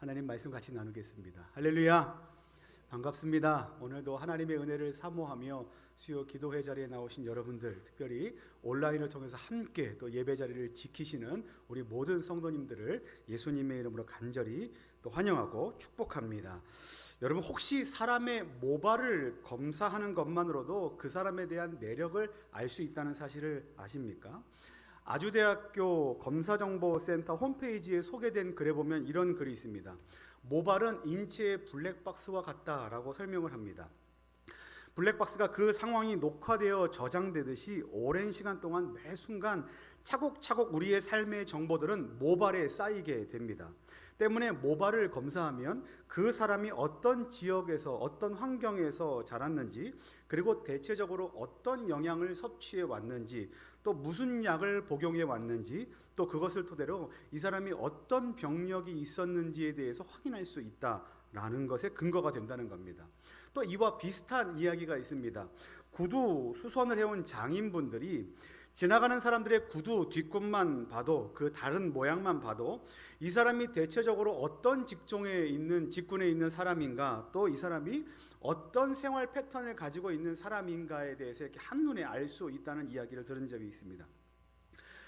하나님 말씀 같이 나누겠습니다. 할렐루야. 반갑습니다. 오늘도 하나님의 은혜를 사모하며 수요 기도회 자리에 나오신 여러분들, 특별히 온라인을 통해서 함께 또 예배 자리를 지키시는 우리 모든 성도님들을 예수님의 이름으로 간절히 또 환영하고 축복합니다. 여러분, 혹시 사람의 모발을 검사하는 것만으로도 그 사람에 대한 내력을 알 수 있다는 사실을 아십니까? 아주대학교 검사정보센터 홈페이지에 소개된 글에 보면 이런 글이 있습니다. 모발은 인체의 블랙박스와 같다라고 설명을 합니다. 블랙박스가 그 상황이 녹화되어 저장되듯이 오랜 시간 동안 매 순간 차곡차곡 우리의 삶의 정보들은 모발에 쌓이게 됩니다. 때문에 모발을 검사하면 그 사람이 어떤 지역에서 어떤 환경에서 자랐는지, 그리고 대체적으로 어떤 영양을 섭취해 왔는지, 또 무슨 약을 복용해 왔는지, 또 그것을 토대로 이 사람이 어떤 병력이 있었는지에 대해서 확인할 수 있다라는 것에 근거가 된다는 겁니다. 또 이와 비슷한 이야기가 있습니다. 구두 수선을 해온 장인분들이 지나가는 사람들의 구두 뒷끝만 봐도, 그 다른 모양만 봐도 이 사람이 대체적으로 어떤 직종에 있는, 직군에 있는 사람인가, 또 이 사람이 어떤 생활 패턴을 가지고 있는 사람인가에 대해서 이렇게 한눈에 알 수 있다는 이야기를 들은 적이 있습니다.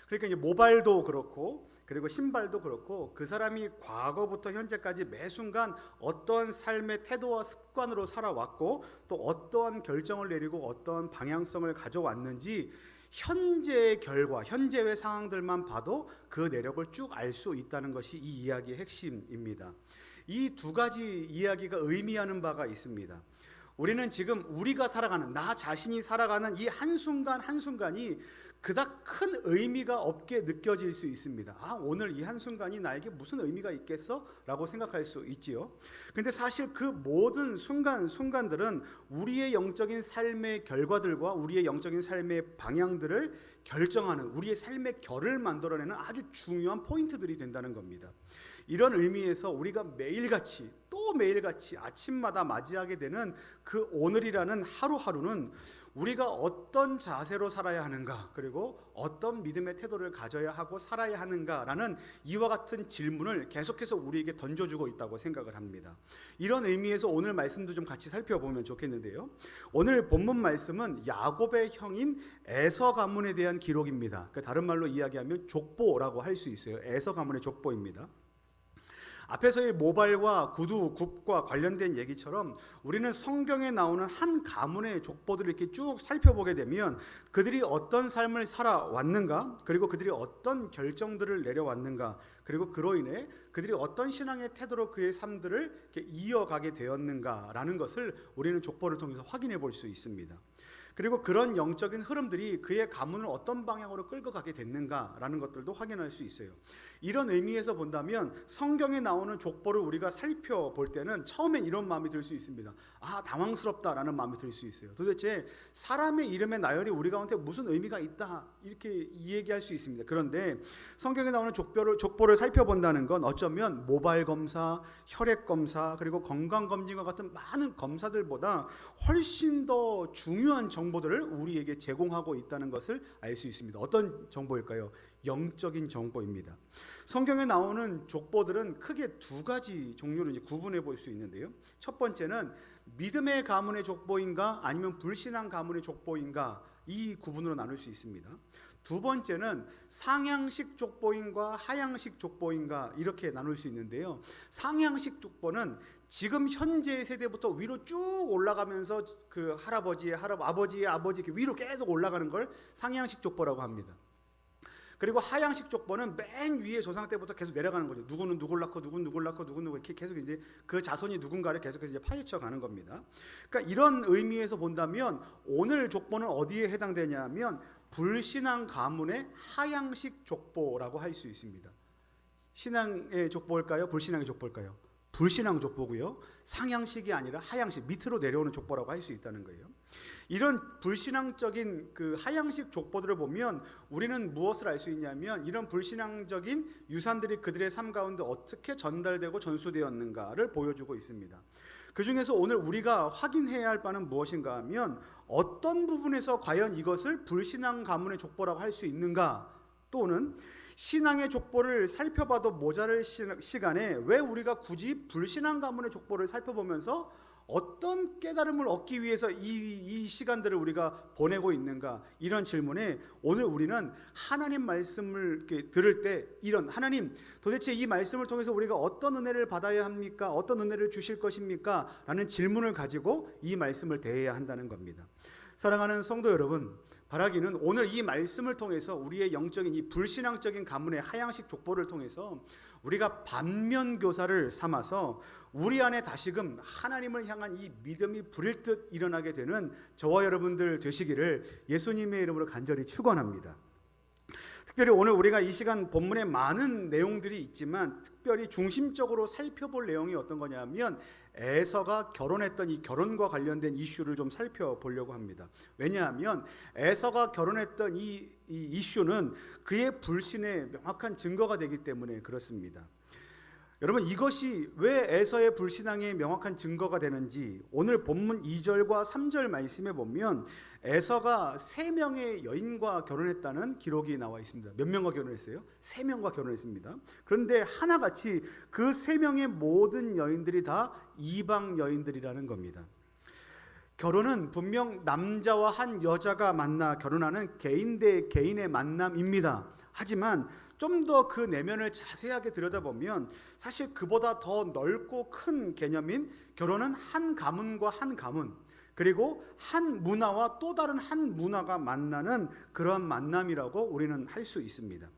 그러니까 이제 모발도 그렇고, 그리고 신발도 그렇고, 그 사람이 과거부터 현재까지 매 순간 어떤 삶의 태도와 습관으로 살아왔고, 또 어떠한 결정을 내리고 어떤 방향성을 가져왔는지 현재의 결과, 현재의 상황들만 봐도 그 내력을 쭉 알 수 있다는 것이 이 이야기의 핵심입니다. 이 두 가지 이야기가 의미하는 바가 있습니다. 우리는 지금 우리가 살아가는, 나 자신이 살아가는 이 한순간 한순간이 그닥 큰 의미가 없게 느껴질 수 있습니다. 오늘 이 한순간이 나에게 무슨 의미가 있겠어? 라고 생각할 수 있지요. 근데 사실 그 모든 순간들은 우리의 영적인 삶의 결과들과 우리의 영적인 삶의 방향들을 결정하는, 우리의 삶의 결을 만들어내는 아주 중요한 포인트들이 된다는 겁니다. 이런 의미에서 우리가 매일같이, 또 매일같이 아침마다 맞이하게 되는 그 오늘이라는 하루하루는 우리가 어떤 자세로 살아야 하는가, 그리고 어떤 믿음의 태도를 가져야 하고 살아야 하는가라는 이와 같은 질문을 계속해서 우리에게 던져주고 있다고 생각을 합니다. 이런 의미에서 오늘 말씀도 좀 같이 살펴보면 좋겠는데요. 오늘 본문 말씀은 야곱의 형인 에서 가문에 대한 기록입니다. 다른 말로 이야기하면 족보라고 할 수 있어요. 에서 가문의 족보입니다. 앞에서의 모발과 구두, 굽과 관련된 얘기처럼 우리는 성경에 나오는 한 가문의 족보들을 이렇게 쭉 살펴보게 되면 그들이 어떤 삶을 살아왔는가, 그리고 그들이 어떤 결정들을 내려왔는가, 그리고 그로 인해 그들이 어떤 신앙의 태도로 그의 삶들을 이렇게 이어가게 되었는가라는 것을 우리는 족보를 통해서 확인해 볼 수 있습니다. 그리고 그런 영적인 흐름들이 그의 가문을 어떤 방향으로 끌고 가게 됐는가라는 것들도 확인할 수 있어요. 이런 의미에서 본다면 성경에 나오는 족보를 우리가 살펴볼 때는 처음엔 이런 마음이 들 수 있습니다. 당황스럽다라는 마음이 들 수 있어요. 도대체 사람의 이름의 나열이 우리 가운데 무슨 의미가 있다, 이렇게 얘기할 수 있습니다. 그런데 성경에 나오는 족보를 살펴본다는 건 어쩌면 모발 검사, 혈액 검사, 그리고 건강 검진과 같은 많은 검사들보다 훨씬 더 중요한 정보들을 우리에게 제공하고 있다는 것을 알 수 있습니다. 어떤 정보일까요? 영적인 정보입니다. 성경에 나오는 족보들은 크게 두 가지 종류로 이제 구분해 볼 수 있는데요. 첫 번째는 믿음의 가문의 족보인가, 아니면 불신앙 가문의 족보인가, 이 구분으로 나눌 수 있습니다. 두 번째는 상향식 족보인과 하향식 족보인가, 이렇게 나눌 수 있는데요. 상향식 족보는 지금 현재 세대부터 위로 쭉 올라가면서 그 아버지의 아버지 위로 계속 올라가는 걸 상향식 족보라고 합니다. 그리고 하향식 족보는 맨 위에 조상 때부터 계속 내려가는 거죠. 누구는 누굴 낳고 누군 누굴 낳고 누군 이렇게 계속 이제 그 자손이 누군가를 계속해서 이제 파헤쳐 가는 겁니다. 그러니까 이런 의미에서 본다면 오늘 족보는 어디에 해당되냐면 불신앙 가문의 하향식 족보라고 할 수 있습니다. 신앙의 족보일까요? 불신앙의 족보일까요? 불신앙 족보고요. 상향식이 아니라 하향식, 밑으로 내려오는 족보라고 할 수 있다는 거예요. 이런 불신앙적인 그 하향식 족보들을 보면 우리는 무엇을 알 수 있냐면 이런 불신앙적인 유산들이 그들의 삶 가운데 어떻게 전달되고 전수되었는가를 보여주고 있습니다. 그 중에서 오늘 우리가 확인해야 할 바는 무엇인가 하면 어떤 부분에서 과연 이것을 불신앙 가문의 족보라고 할 수 있는가, 또는 신앙의 족보를 살펴봐도 모자랄 시간에 왜 우리가 굳이 불신앙 가문의 족보를 살펴보면서 어떤 깨달음을 얻기 위해서 이 시간들을 우리가 보내고 있는가, 이런 질문에 오늘 우리는 하나님 말씀을 이렇게 들을 때 이런, 하나님 도대체 이 말씀을 통해서 우리가 어떤 은혜를 받아야 합니까? 어떤 은혜를 주실 것입니까? 라는 질문을 가지고 이 말씀을 대해야 한다는 겁니다. 사랑하는 성도 여러분, 바라기는 오늘 이 말씀을 통해서 우리의 영적인 이 불신앙적인 가문의 하향식 족보를 통해서 우리가 반면교사를 삼아서 우리 안에 다시금 하나님을 향한 이 믿음이 불일 듯 일어나게 되는 저와 여러분들 되시기를 예수님의 이름으로 간절히 축원합니다. 특별히 오늘 우리가 이 시간 본문에 많은 내용들이 있지만 특별히 중심적으로 살펴볼 내용이 어떤 거냐면 에서가 결혼했던 이 결혼과 관련된 이슈를 좀 살펴보려고 합니다. 왜냐하면 에서가 결혼했던 이 이슈는 그의 불신의 명확한 증거가 되기 때문에 그렇습니다. 여러분, 이것이 왜 에서의 불신앙의 명확한 증거가 되는지 오늘 본문 2절과 3절 말씀에 보면 에서가 3명의 여인과 결혼했다는 기록이 나와 있습니다. 몇 명과 결혼했어요? 3명과 결혼했습니다. 그런데 하나같이 그 3명의 모든 여인들이 다 이방 여인들이라는 겁니다. 결혼은 분명 남자와 한 여자가 만나 결혼하는 개인 대 개인의 만남입니다. 하지만 좀 더 그 내면을 자세하게 들여다보면 사실 그보다 더 넓고 큰 개념인 결혼은 한 가문과 한 가문, 그리고 한 문화와 또 다른 한 문화가 만나는 그러한 만남이라고 우리는 할 수 있습니다.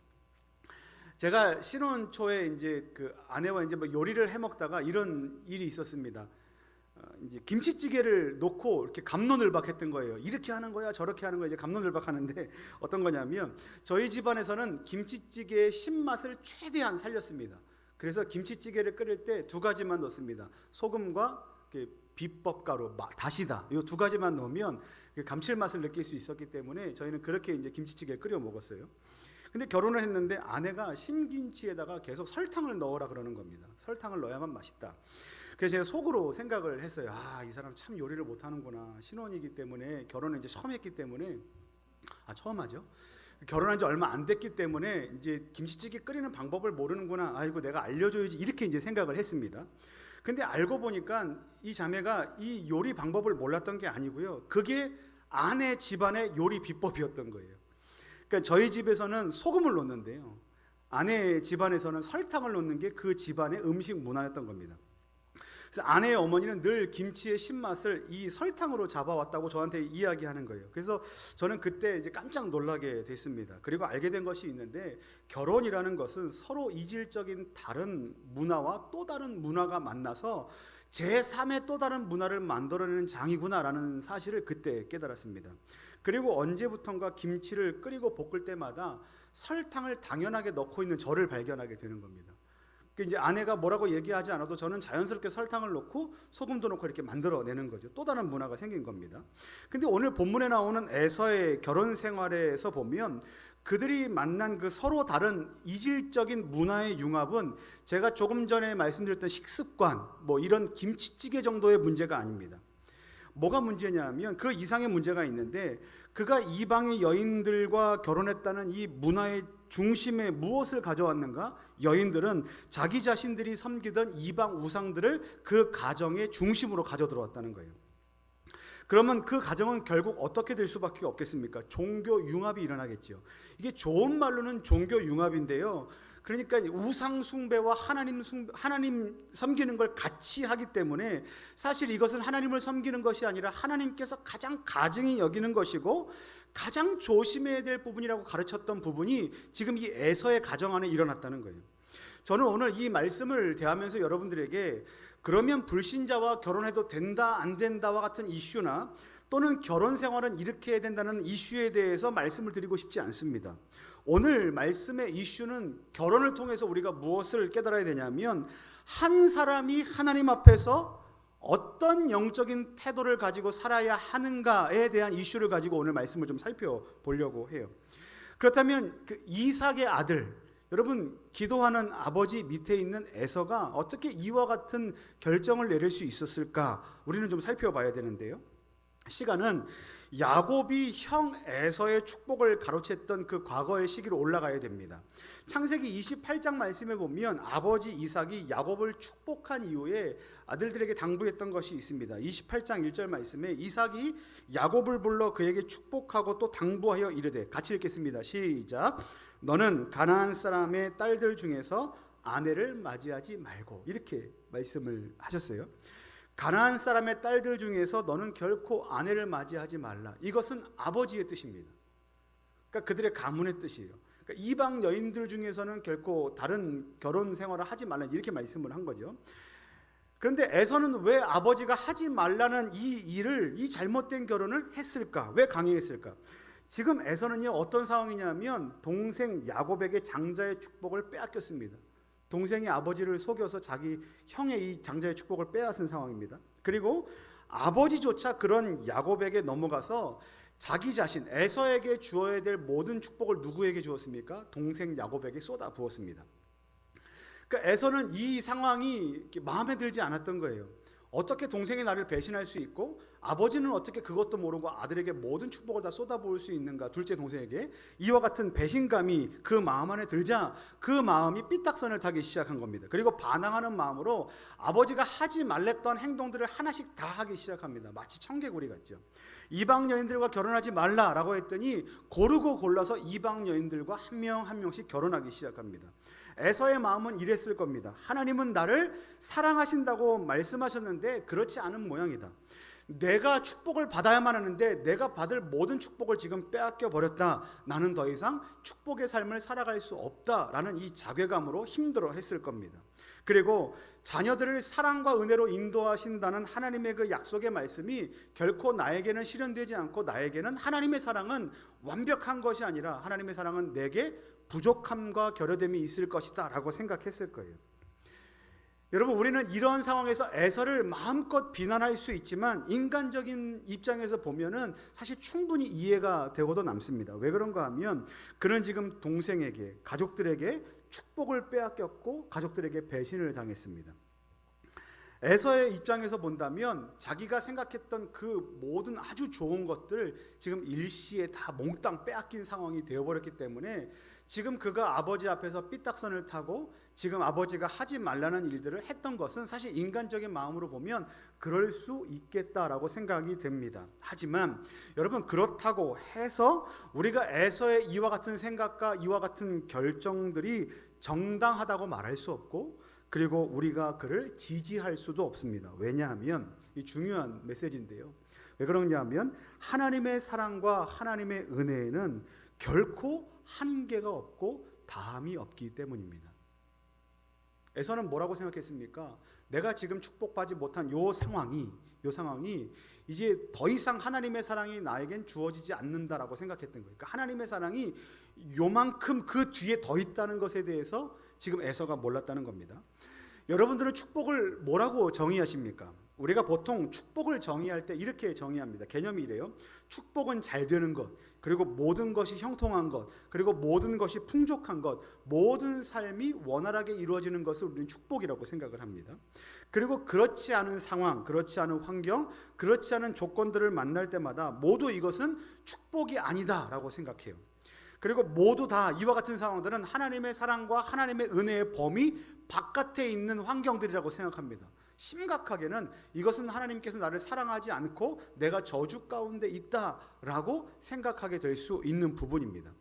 제가 신혼 초에 이제 그 아내와 이제 뭐 요리를 해 먹다가 이런 일이 있었습니다. 이제 김치찌개를 놓고 이렇게 갑론을박했던 거예요. 이렇게 하는 거야, 저렇게 하는 거야. 이제 갑론을박하는데 어떤 거냐면 저희 집안에서는 김치찌개의 신맛을 최대한 살렸습니다. 그래서 김치찌개를 끓일 때 2가지만 넣습니다. 소금과 비법가루, 다시다, 이 2가지만 넣으면 감칠맛을 느낄 수 있었기 때문에 저희는 그렇게 이제 김치찌개를 끓여 먹었어요. 근데 결혼을 했는데 아내가 신김치에다가 계속 설탕을 넣으라 그러는 겁니다. 설탕을 넣어야만 맛있다. 그래서 제가 속으로 생각을 했어요. 이 사람 참 요리를 못하는구나. 신혼이기 때문에, 결혼을 이제 처음 했기 때문에, 처음 하죠. 결혼한 지 얼마 안 됐기 때문에 이제 김치찌개 끓이는 방법을 모르는구나. 아이고, 내가 알려줘야지. 이렇게 이제 생각을 했습니다. 근데 알고 보니까 이 자매가 이 요리 방법을 몰랐던 게 아니고요. 그게 아내 집안의 요리 비법이었던 거예요. 그러니까 저희 집에서는 소금을 넣는데요, 아내 집안에서는 설탕을 넣는 게 그 집안의 음식 문화였던 겁니다. 그래서 아내의 어머니는 늘 김치의 신맛을 이 설탕으로 잡아왔다고 저한테 이야기하는 거예요. 그래서 저는 그때 이제 깜짝 놀라게 됐습니다. 그리고 알게 된 것이 있는데, 결혼이라는 것은 서로 이질적인 다른 문화와 또 다른 문화가 만나서 제3의 또 다른 문화를 만들어내는 장이구나라는 사실을 그때 깨달았습니다. 그리고 언제부턴가 김치를 끓이고 볶을 때마다 설탕을 당연하게 넣고 있는 저를 발견하게 되는 겁니다. 이제 아내가 뭐라고 얘기하지 않아도 저는 자연스럽게 설탕을 넣고 소금도 넣고 이렇게 만들어내는 거죠. 또 다른 문화가 생긴 겁니다. 근데 오늘 본문에 나오는 에서의 결혼 생활에서 보면 그들이 만난 그 서로 다른 이질적인 문화의 융합은 제가 조금 전에 말씀드렸던 식습관, 뭐 이런 김치찌개 정도의 문제가 아닙니다. 뭐가 문제냐면 그 이상의 문제가 있는데, 그가 이방의 여인들과 결혼했다는 이 문화의 중심에 무엇을 가져왔는가? 여인들은 자기 자신들이 섬기던 이방 우상들을 그 가정의 중심으로 가져 들어왔다는 거예요. 그러면 그 가정은 결국 어떻게 될 수밖에 없겠습니까? 종교 융합이 일어나겠죠. 이게 좋은 말로는 종교 융합인데요, 그러니까 우상 숭배와 하나님 섬기는 걸 같이 하기 때문에 사실 이것은 하나님을 섬기는 것이 아니라 하나님께서 가장 가증히 여기는 것이고 가장 조심해야 될 부분이라고 가르쳤던 부분이 지금 이 에서의 가정 안에 일어났다는 거예요. 저는 오늘 이 말씀을 대하면서 여러분들에게 그러면 불신자와 결혼해도 된다 안 된다와 같은 이슈나 또는 결혼 생활은 이렇게 해야 된다는 이슈에 대해서 말씀을 드리고 싶지 않습니다. 오늘 말씀의 이슈는 결혼을 통해서 우리가 무엇을 깨달아야 되냐면, 한 사람이 하나님 앞에서 어떤 영적인 태도를 가지고 살아야 하는가에 대한 이슈를 가지고 오늘 말씀을 좀 살펴보려고 해요. 그렇다면 그 이삭의 아들, 여러분 기도하는 아버지 밑에 있는 에서가 어떻게 이와 같은 결정을 내릴 수 있었을까? 우리는 좀 살펴봐야 되는데요, 시간은 야곱이 형 에서의 축복을 가로챘던 그 과거의 시기로 올라가야 됩니다. 창세기 28장 말씀에 보면 아버지 이삭이 야곱을 축복한 이후에 아들들에게 당부했던 것이 있습니다. 28장 1절 말씀에 이삭이 야곱을 불러 그에게 축복하고 또 당부하여 이르되, 같이 읽겠습니다. 시작. 너는 가나안 사람의 딸들 중에서 아내를 맞이하지 말고, 이렇게 말씀을 하셨어요. 가나안 사람의 딸들 중에서 너는 결코 아내를 맞이하지 말라. 이것은 아버지의 뜻입니다. 그러니까 그들의 가문의 뜻이에요. 그러니까 이방 여인들 중에서는 결코 다른 결혼 생활을 하지 말라, 이렇게 말씀을 한 거죠. 그런데 에서는 왜 아버지가 하지 말라는 이 잘못된 결혼을 했을까? 왜 강행했을까? 지금 에서는요, 어떤 상황이냐면 동생 야곱에게 장자의 축복을 빼앗겼습니다. 동생이 아버지를 속여서 자기 형의 이 장자의 축복을 빼앗은 상황입니다. 그리고 아버지조차 그런 야곱에게 넘어가서 자기 자신 에서에게 주어야 될 모든 축복을 누구에게 주었습니까? 동생 야곱에게 쏟아 부었습니다. 그러니까 에서는 이 상황이 마음에 들지 않았던 거예요. 어떻게 동생이 나를 배신할 수 있고 아버지는 어떻게 그것도 모르고 아들에게 모든 축복을 다 쏟아부을 수 있는가, 둘째 동생에게. 이와 같은 배신감이 그 마음 안에 들자 그 마음이 삐딱선을 타기 시작한 겁니다. 그리고 반항하는 마음으로 아버지가 하지 말랬던 행동들을 하나씩 다 하기 시작합니다. 마치 청개구리 같죠. 이방 여인들과 결혼하지 말라라고 했더니 고르고 골라서 이방 여인들과 한 명 한 명씩 결혼하기 시작합니다. 에서의 마음은 이랬을 겁니다. 하나님은 나를 사랑하신다고 말씀하셨는데 그렇지 않은 모양이다. 내가 축복을 받아야만 하는데 내가 받을 모든 축복을 지금 빼앗겨 버렸다. 나는 더 이상 축복의 삶을 살아갈 수 없다라는 이 자괴감으로 힘들어 했을 겁니다. 그리고 자녀들을 사랑과 은혜로 인도하신다는 하나님의 그 약속의 말씀이 결코 나에게는 실현되지 않고, 나에게는 하나님의 사랑은 완벽한 것이 아니라 하나님의 사랑은 내게 부족함과 결여됨이 있을 것이다 라고 생각했을 거예요. 여러분, 우리는 이런 상황에서 에서를 마음껏 비난할 수 있지만 인간적인 입장에서 보면은 사실 충분히 이해가 되고도 남습니다. 왜 그런가 하면 그는 지금 동생에게, 가족들에게 축복을 빼앗겼고 가족들에게 배신을 당했습니다. 에서의 입장에서 본다면 자기가 생각했던 그 모든 아주 좋은 것들 지금 일시에 다 몽땅 빼앗긴 상황이 되어버렸기 때문에 지금 그가 아버지 앞에서 삐딱선을 타고 지금 아버지가 하지 말라는 일들을 했던 것은 사실 인간적인 마음으로 보면 그럴 수 있겠다라고 생각이 됩니다. 하지만 여러분, 그렇다고 해서 우리가 에서의 이와 같은 생각과 이와 같은 결정들이 정당하다고 말할 수 없고, 그리고 우리가 그를 지지할 수도 없습니다. 왜냐하면 이 중요한 메시지인데요. 왜 그러냐 하면 하나님의 사랑과 하나님의 은혜에는 결코 한계가 없고 다함이 없기 때문입니다. 에서는 뭐라고 생각했습니까? 내가 지금 축복받지 못한 요 상황이 이제 더 이상 하나님의 사랑이 나에겐 주어지지 않는다라고 생각했던 거예요. 그러니까 하나님의 사랑이 요만큼 그 뒤에 더 있다는 것에 대해서 지금 에서가 몰랐다는 겁니다. 여러분들은 축복을 뭐라고 정의하십니까? 우리가 보통 축복을 정의할 때 이렇게 정의합니다. 개념이 이래요. 축복은 잘 되는 것, 그리고 모든 것이 형통한 것, 그리고 모든 것이 풍족한 것, 모든 삶이 원활하게 이루어지는 것을 우리는 축복이라고 생각을 합니다. 그리고 그렇지 않은 상황, 그렇지 않은 환경, 그렇지 않은 조건들을 만날 때마다 모두 이것은 축복이 아니다라고 생각해요. 그리고 모두 다 이와 같은 상황들은 하나님의 사랑과 하나님의 은혜의 범위 바깥에 있는 환경들이라고 생각합니다. 심각하게는 이것은 하나님께서 나를 사랑하지 않고 내가 저주 가운데 있다라고 생각하게 될 수 있는 부분입니다.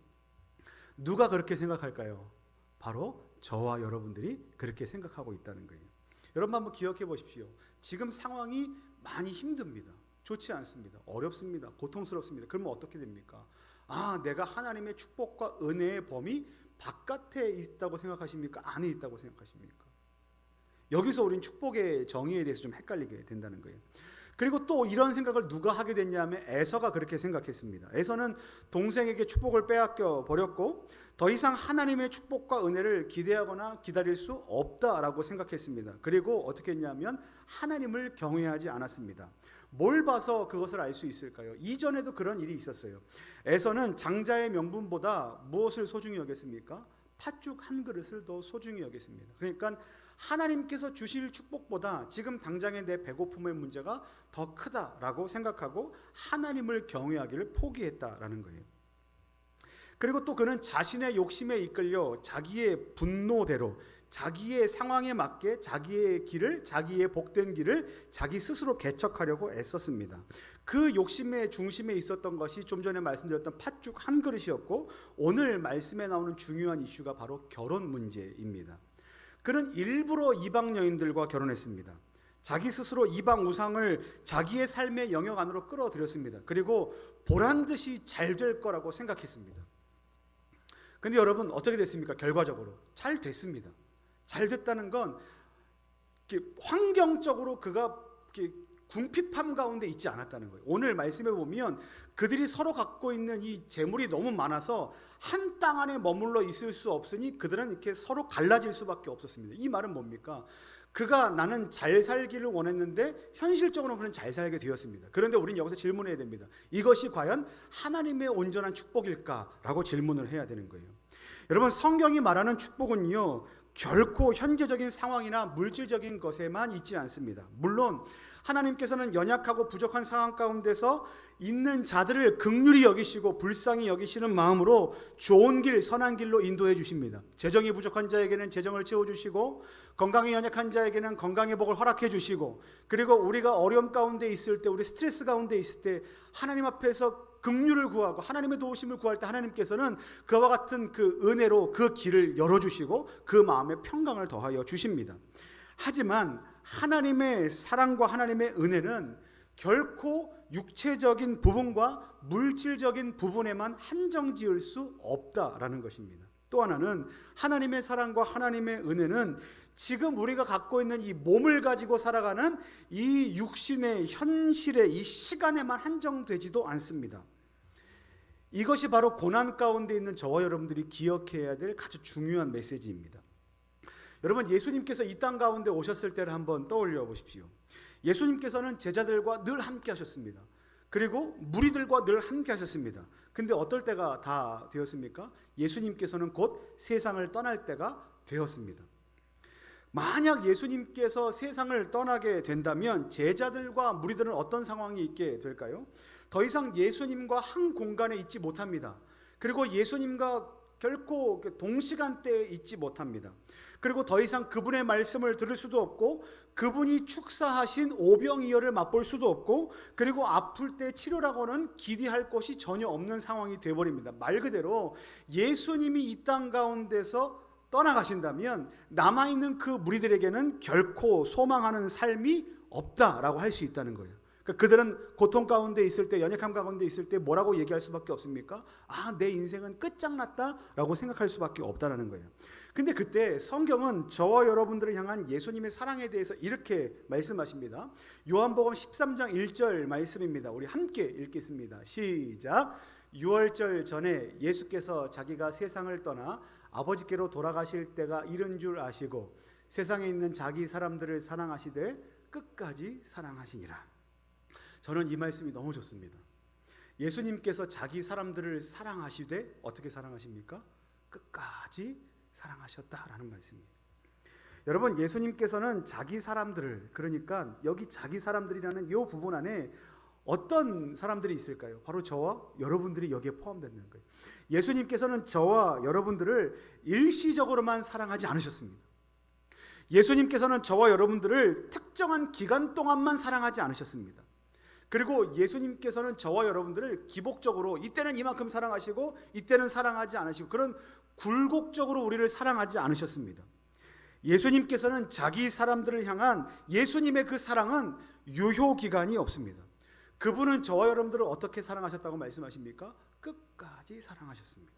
누가 그렇게 생각할까요? 바로 저와 여러분들이 그렇게 생각하고 있다는 거예요. 여러분, 한번 기억해 보십시오. 지금 상황이 많이 힘듭니다. 좋지 않습니다. 어렵습니다. 고통스럽습니다. 그러면 어떻게 됩니까? 내가 하나님의 축복과 은혜의 범위 바깥에 있다고 생각하십니까? 안에 있다고 생각하십니까? 여기서 우린 축복의 정의에 대해서 좀 헷갈리게 된다는 거예요. 그리고 또 이런 생각을 누가 하게 됐냐면 에서가 그렇게 생각했습니다. 에서는 동생에게 축복을 빼앗겨 버렸고 더 이상 하나님의 축복과 은혜를 기대하거나 기다릴 수 없다라고 생각했습니다. 그리고 어떻게 했냐면 하나님을 경외하지 않았습니다. 뭘 봐서 그것을 알 수 있을까요? 이전에도 그런 일이 있었어요. 에서는 장자의 명분보다 무엇을 소중히 여겼습니까? 팥죽 한 그릇을 더 소중히 여겼습니다. 그러니까 하나님께서 주실 축복보다 지금 당장의 내 배고픔의 문제가 더 크다라고 생각하고 하나님을 경외하기를 포기했다라는 거예요. 그리고 또 그는 자신의 욕심에 이끌려 자기의 분노대로 자기의 상황에 맞게 자기의 길을, 자기의 복된 길을 자기 스스로 개척하려고 애썼습니다. 그 욕심의 중심에 있었던 것이 좀 전에 말씀드렸던 팥죽 한 그릇이었고, 오늘 말씀에 나오는 중요한 이슈가 바로 결혼 문제입니다. 그는 일부러 이방 여인들과 결혼했습니다. 자기 스스로 이방 우상을 자기의 삶의 영역 안으로 끌어들였습니다. 그리고 보란듯이 잘 될 거라고 생각했습니다. 근데 여러분 어떻게 됐습니까? 결과적으로 잘 됐습니다. 잘 됐다는 건 환경적으로 그가 궁핍함 가운데 있지 않았다는 거예요. 오늘 말씀에 보면 그들이 서로 갖고 있는 이 재물이 너무 많아서 한 땅 안에 머물러 있을 수 없으니 그들은 이렇게 서로 갈라질 수밖에 없었습니다. 이 말은 뭡니까? 그가 나는 잘 살기를 원했는데 현실적으로 그는 잘 살게 되었습니다. 그런데 우리는 여기서 질문해야 됩니다. 이것이 과연 하나님의 온전한 축복일까라고 질문을 해야 되는 거예요. 여러분, 성경이 말하는 축복은요, 결코 현재적인 상황이나 물질적인 것에만 있지 않습니다. 물론 하나님께서는 연약하고 부족한 상황 가운데서 있는 자들을 긍휼히 여기시고 불쌍히 여기시는 마음으로 좋은 길, 선한 길로 인도해 주십니다. 재정이 부족한 자에게는 재정을 채워주시고, 건강이 연약한 자에게는 건강의 복을 허락해 주시고, 그리고 우리가 어려움 가운데 있을 때, 우리 스트레스 가운데 있을 때 하나님 앞에서 긍휼을 구하고 하나님의 도우심을 구할 때 하나님께서는 그와 같은 그 은혜로 그 길을 열어주시고 그 마음에 평강을 더하여 주십니다. 하지만 하나님의 사랑과 하나님의 은혜는 결코 육체적인 부분과 물질적인 부분에만 한정 지을 수 없다라는 것입니다. 또 하나는 하나님의 사랑과 하나님의 은혜는 지금 우리가 갖고 있는 이 몸을 가지고 살아가는 이 육신의 현실의 이 시간에만 한정되지도 않습니다. 이것이 바로 고난 가운데 있는 저와 여러분들이 기억해야 될 아주 중요한 메시지입니다. 여러분, 예수님께서 이 땅 가운데 오셨을 때를 한번 떠올려 보십시오. 예수님께서는 제자들과 늘 함께 하셨습니다. 그리고 무리들과 늘 함께 하셨습니다. 근데 어떨 때가 다 되었습니까? 예수님께서는 곧 세상을 떠날 때가 되었습니다. 만약 예수님께서 세상을 떠나게 된다면 제자들과 무리들은 어떤 상황이 있게 될까요? 더 이상 예수님과 한 공간에 있지 못합니다. 그리고 예수님과 결코 동시간대에 있지 못합니다. 그리고 더 이상 그분의 말씀을 들을 수도 없고, 그분이 축사하신 오병이어를 맛볼 수도 없고, 그리고 아플 때 치료라고는 기대할 것이 전혀 없는 상황이 되어버립니다. 말 그대로 예수님이 이 땅 가운데서 떠나가신다면 남아있는 그 무리들에게는 결코 소망하는 삶이 없다라고 할 수 있다는 거예요. 그들은 고통 가운데 있을 때, 연약함 가운데 있을 때 뭐라고 얘기할 수밖에 없습니까? 내 인생은 끝장났다라고 생각할 수밖에 없다는 거예요. 근데 그때 성경은 저와 여러분들을 향한 예수님의 사랑에 대해서 이렇게 말씀하십니다. 요한복음 13장 1절 말씀입니다. 우리 함께 읽겠습니다. 시작. 유월절 전에 예수께서 자기가 세상을 떠나 아버지께로 돌아가실 때가 이른 줄 아시고 세상에 있는 자기 사람들을 사랑하시되 끝까지 사랑하시니라. 저는 이 말씀이 너무 좋습니다. 예수님께서 자기 사람들을 사랑하시되 어떻게 사랑하십니까? 끝까지 사랑하셨다라는 말씀입니다. 여러분, 예수님께서는 자기 사람들을, 그러니까 여기 자기 사람들이라는 이 부분 안에 어떤 사람들이 있을까요? 바로 저와 여러분들이 여기에 포함되는 거예요. 예수님께서는 저와 여러분들을 일시적으로만 사랑하지 않으셨습니다. 예수님께서는 저와 여러분들을 특정한 기간 동안만 사랑하지 않으셨습니다. 그리고 예수님께서는 저와 여러분들을 기복적으로 이때는 이만큼 사랑하시고 이때는 사랑하지 않으시고 그런 굴곡적으로 우리를 사랑하지 않으셨습니다. 예수님께서는 자기 사람들을 향한 예수님의 그 사랑은 유효기간이 없습니다. 그분은 저와 여러분들을 어떻게 사랑하셨다고 말씀하십니까? 끝까지 사랑하셨습니다.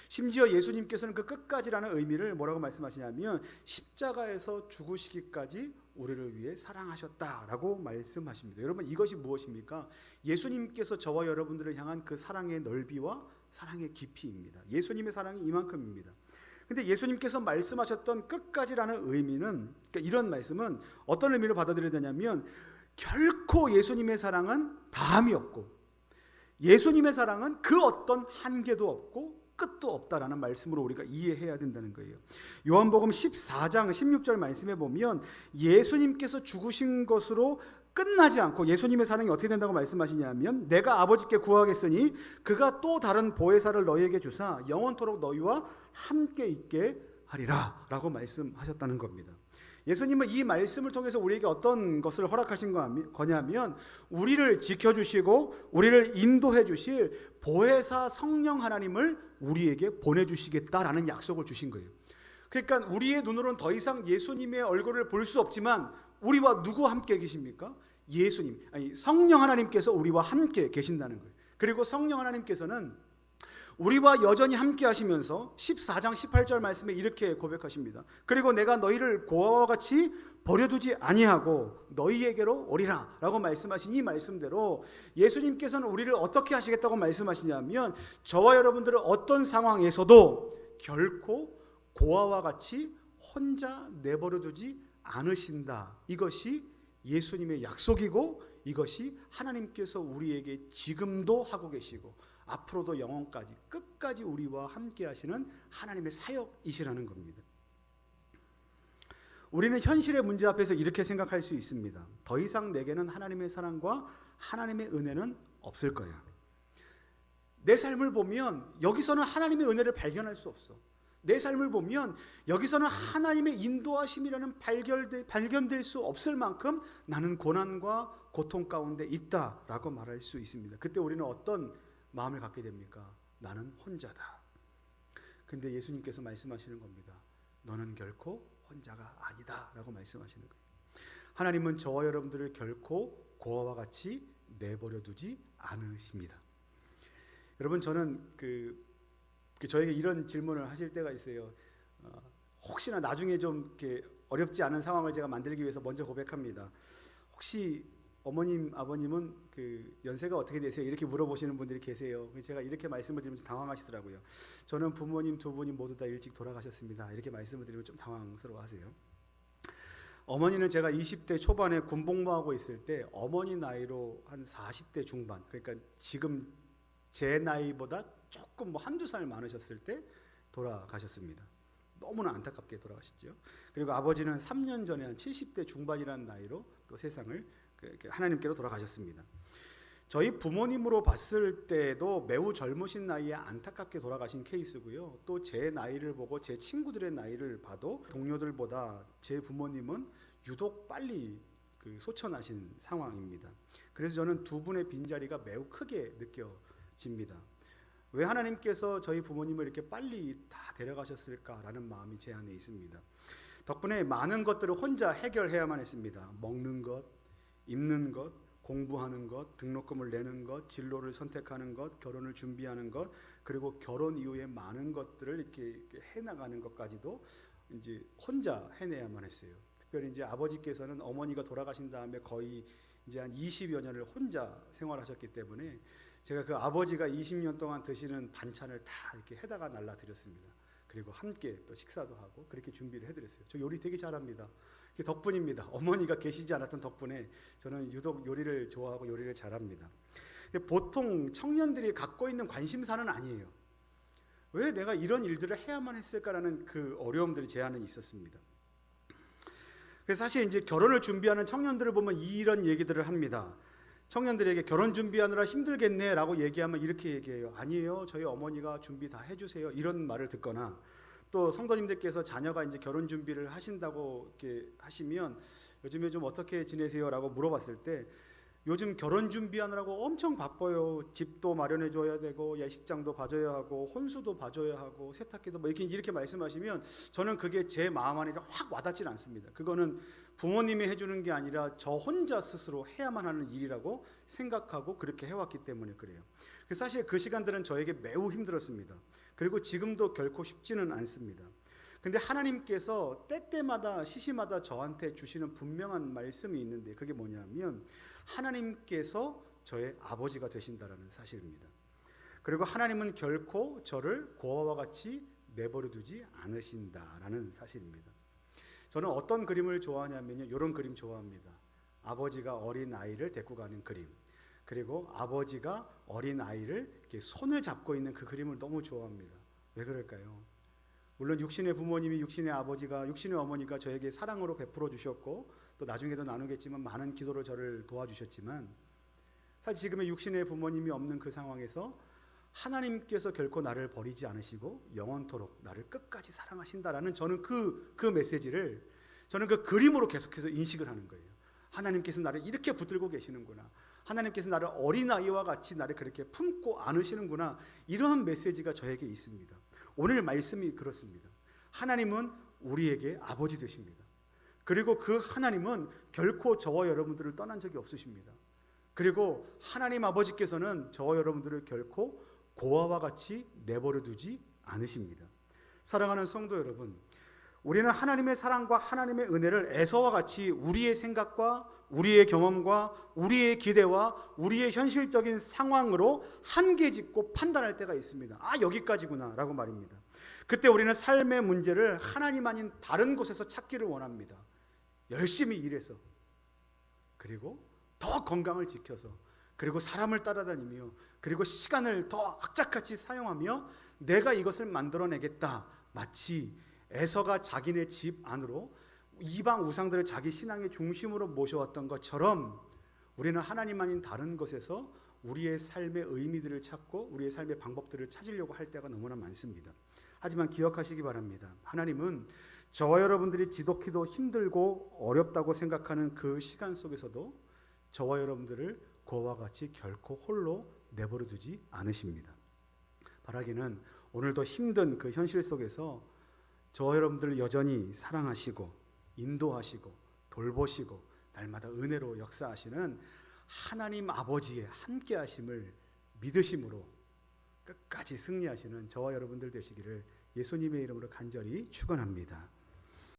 심지어 예수님께서는 그 끝까지라는 의미를 뭐라고 말씀하시냐면 십자가에서 죽으시기까지 우리를 위해 사랑하셨다라고 말씀하십니다. 여러분, 이것이 무엇입니까? 예수님께서 저와 여러분들을 향한 그 사랑의 넓이와 사랑의 깊이입니다. 예수님의 사랑이 이만큼입니다. 근데 예수님께서 말씀하셨던 끝까지라는 의미는, 그러니까 이런 말씀은 어떤 의미로 받아들여야 되냐면 결코 예수님의 사랑은 다함이 없고 예수님의 사랑은 그 어떤 한계도 없고 끝도 없다라는 말씀으로 우리가 이해해야 된다는 거예요. 요한복음 14장 16절 말씀에 보면 예수님께서 죽으신 것으로 끝나지 않고 예수님의 사랑이 어떻게 된다고 말씀하시냐면 내가 아버지께 구하겠으니 그가 또 다른 보혜사를 너희에게 주사 영원토록 너희와 함께 있게 하리라 라고 말씀하셨다는 겁니다. 예수님은 이 말씀을 통해서 우리에게 어떤 것을 허락하신 거냐면 우리를 지켜주시고 우리를 인도해 주실 보혜사 성령 하나님을 우리에게 보내주시겠다라는 약속을 주신 거예요. 그러니까 우리의 눈으로는 더 이상 예수님의 얼굴을 볼 수 없지만 우리와 누구와 함께 계십니까? 예수님, 아니 성령 하나님께서 우리와 함께 계신다는 거예요. 그리고 성령 하나님께서는 우리와 여전히 함께 하시면서 14장 18절 말씀에 이렇게 고백하십니다. 그리고 내가 너희를 고아와 같이 버려두지 아니하고 너희에게로 오리라 라고 말씀하신 이 말씀대로 예수님께서는 우리를 어떻게 하시겠다고 말씀하시냐면 저와 여러분들을 어떤 상황에서도 결코 고아와 같이 혼자 내버려두지 않으신다. 이것이 예수님의 약속이고 이것이 하나님께서 우리에게 지금도 하고 계시고 앞으로도 영원까지 끝까지 우리와 함께 하시는 하나님의 사역이시라는 겁니다. 우리는 현실의 문제 앞에서 이렇게 생각할 수 있습니다. 더 이상 내게는 하나님의 사랑과 하나님의 은혜는 없을 거야. 내 삶을 보면 여기서는 하나님의 은혜를 발견할 수 없어. 내 삶을 보면 여기서는 하나님의 인도하심이라는 발견될 수 없을 만큼 나는 고난과 고통 가운데 있다라고 말할 수 있습니다. 그때 우리는 어떤 마음을 갖게 됩니까? 나는 혼자다. 근데 예수님께서 말씀하시는 겁니다. 너는 결코 혼자가 아니다 라고 말씀하시는 거예요. 하나님은 저와 여러분들을 결코 고아와 같이 내버려 두지 않으십니다. 여러분 저는 저에게 이런 질문을 하실 때가 있어요. 혹시나 나중에 좀 이렇게 어렵지 않은 상황을 제가 만들기 위해서 먼저 고백합니다. 혹시 어머님, 아버님은 연세가 어떻게 되세요? 이렇게 물어보시는 분들이 계세요. 제가 이렇게 말씀을 드리면 당황하시더라고요. 저는 부모님 두 분이 모두 다 일찍 돌아가셨습니다. 이렇게 말씀을 드리면 좀 당황스러워하세요. 어머니는 제가 20대 초반에 군복무하고 있을 때 어머니 나이로 한 40대 중반, 그러니까 지금 제 나이보다 조금 한두 살 많으셨을 때 돌아가셨습니다. 너무나 안타깝게 돌아가셨죠. 그리고 아버지는 3년 전에 한 70대 중반이라는 나이로 또 세상을 하나님께로 돌아가셨습니다. 저희 부모님으로 봤을 때도 매우 젊으신 나이에 안타깝게 돌아가신 케이스고요. 또 제 나이를 보고 제 친구들의 나이를 봐도 동료들보다 제 부모님은 유독 빨리 소천하신 상황입니다. 그래서 저는 두 분의 빈자리가 매우 크게 느껴집니다. 왜 하나님께서 저희 부모님을 이렇게 빨리 다 데려가셨을까라는 마음이 제 안에 있습니다. 덕분에 많은 것들을 혼자 해결해야만 했습니다. 먹는 것, 입는 것, 공부하는 것, 등록금을 내는 것, 진로를 선택하는 것, 결혼을 준비하는 것, 그리고 결혼 이후에 많은 것들을 이렇게 해나가는 것까지도 이제 혼자 해내야만 했어요. 특별히 이제 아버지께서는 어머니가 돌아가신 다음에 거의 이제 한 20여 년을 혼자 생활하셨기 때문에 제가 그 아버지가 20년 동안 드시는 반찬을 다 이렇게 해다가 날라드렸습니다. 그리고 함께 또 식사도 하고 그렇게 준비를 해드렸어요. 저 요리 되게 잘합니다. 덕분입니다. 어머니가 계시지 않았던 덕분에 저는 유독 요리를 좋아하고 요리를 잘합니다. 근데 보통 청년들이 갖고 있는 관심사는 아니에요. 왜 내가 이런 일들을 해야만 했을까라는 그 어려움들이 제 안에 있었습니다. 그래서 사실 이제 결혼을 준비하는 청년들을 보면 이런 얘기들을 합니다. 청년들에게 결혼 준비하느라 힘들겠네라고 얘기하면 이렇게 얘기해요. 아니에요. 저희 어머니가 준비 다 해주세요. 이런 말을 듣거나 또 성도님들께서 자녀가 이제 결혼 준비를 하신다고 이렇게 하시면 요즘에 좀 어떻게 지내세요라고 물어봤을 때 요즘 결혼 준비하느라고 엄청 바빠요. 집도 마련해 줘야 되고 예식장도 봐줘야 하고 혼수도 봐줘야 하고 세탁기도 뭐 이렇게 말씀하시면 저는 그게 제 마음 안에 확 와닿질 않습니다. 그거는 부모님이 해주는 게 아니라 저 혼자 스스로 해야만 하는 일이라고 생각하고 그렇게 해왔기 때문에 그래요. 사실 그 시간들은 저에게 매우 힘들었습니다. 그리고 지금도 결코 쉽지는 않습니다. 근데 하나님께서 때때마다 시시마다 저한테 주시는 분명한 말씀이 있는데 그게 뭐냐면 하나님께서 저의 아버지가 되신다라는 사실입니다. 그리고 하나님은 결코 저를 고아와 같이 내버려 두지 않으신다라는 사실입니다. 저는 어떤 그림을 좋아하냐면요, 이런 그림 좋아합니다. 아버지가 어린 아이를 데리고 가는 그림, 그리고 아버지가 어린 아이를 이렇게 손을 잡고 있는 그 그림을 너무 좋아합니다. 왜 그럴까요? 물론 육신의 부모님이, 육신의 아버지가, 육신의 어머니가 저에게 사랑으로 베풀어 주셨고 또 나중에도 나누겠지만 많은 기도로 저를 도와주셨지만, 사실 지금의 육신의 부모님이 없는 그 상황에서 하나님께서 결코 나를 버리지 않으시고 영원토록 나를 끝까지 사랑하신다라는, 저는 그 메시지를 저는 그 그림으로 계속해서 인식을 하는 거예요. 하나님께서 나를 이렇게 붙들고 계시는구나. 하나님께서 나를 어린아이와 같이 나를 그렇게 품고 안으시는구나. 이러한 메시지가 저에게 있습니다. 오늘 말씀이 그렇습니다. 하나님은 우리에게 아버지 되십니다. 그리고 그 하나님은 결코 저와 여러분들을 떠난 적이 없으십니다. 그리고 하나님 아버지께서는 저와 여러분들을 결코 고아와 같이 내버려 두지 않으십니다. 사랑하는 성도 여러분, 우리는 하나님의 사랑과 하나님의 은혜를 에서와 같이 우리의 생각과 우리의 경험과 우리의 기대와 우리의 현실적인 상황으로 한계 짓고 판단할 때가 있습니다. 아, 여기까지구나 라고 말입니다. 그때 우리는 삶의 문제를 하나님 아닌 다른 곳에서 찾기를 원합니다. 열심히 일해서, 그리고 더 건강을 지켜서, 그리고 사람을 따라다니며, 그리고 시간을 더 악착같이 사용하며 내가 이것을 만들어내겠다. 마치 에서가 자기네 집 안으로 이방 우상들을 자기 신앙의 중심으로 모셔왔던 것처럼 우리는 하나님 아닌 다른 것에서 우리의 삶의 의미들을 찾고 우리의 삶의 방법들을 찾으려고 할 때가 너무나 많습니다. 하지만 기억하시기 바랍니다. 하나님은 저와 여러분들이 지독히도 힘들고 어렵다고 생각하는 그 시간 속에서도 저와 여러분들을 그와 같이 결코 홀로 내버려 두지 않으십니다. 바라기는 오늘도 힘든 그 현실 속에서 저와 여러분들을 여전히 사랑하시고 인도하시고 돌보시고 날마다 은혜로 역사하시는 하나님 아버지의 함께하심을 믿으심으로 끝까지 승리하시는 저와 여러분들 되시기를 예수님의 이름으로 간절히 축원합니다.